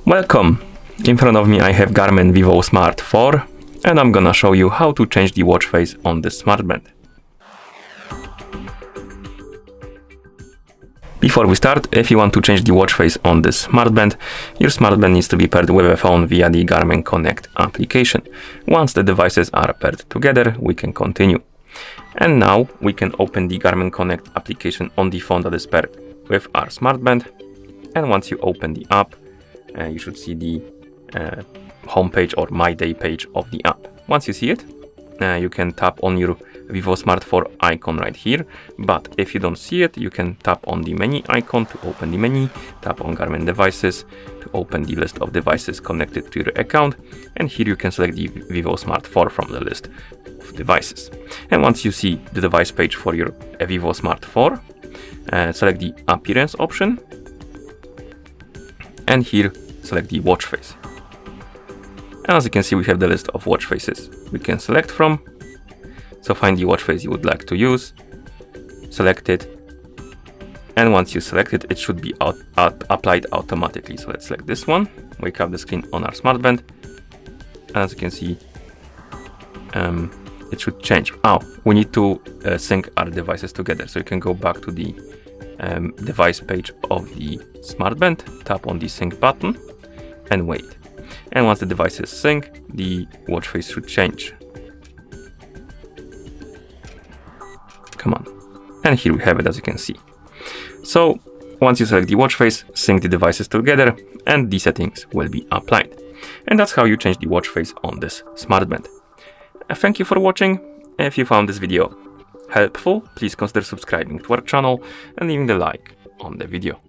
Welcome! In front of me I have GARMIN Vivosmart 4 and I'm gonna show you how to change the watch face on this smartband. Before we start, if you want to change the watch face on this smartband, your smartband needs to be paired with a phone via the Garmin Connect application. Once the devices are paired together, we can continue. And now we can open the Garmin Connect application on the phone that is paired with our smartband. And once you open the app, you should see the homepage or My Day page of the app. Once you see it, you can tap on your Vivosmart 4 icon right here, but if you don't see it, you can tap on the menu icon to open the menu, tap on Garmin devices to open the list of devices connected to your account, and here you can select the Vivosmart 4 from the list of devices. And once you see the device page for your Vivosmart 4, select the appearance option, and here select the watch face. And as you can see, we have the list of watch faces we can select from. So find the watch face you would like to use, select it, and once you select it, it should be applied automatically. So let's select this one, wake up the screen on our smartband, and as you can see, it should change. We need to sync our devices together. So you can go back to the device page of the smartband, tap on the sync button, and wait. And once the devices sync, the watch face should change. Come on. And here we have it, as you can see. So once you select the watch face, sync the devices together, and the settings will be applied. And that's how you change the watch face on this smartband. Thank you for watching. If you found this video helpful, please consider subscribing to our channel and leaving the like on the video.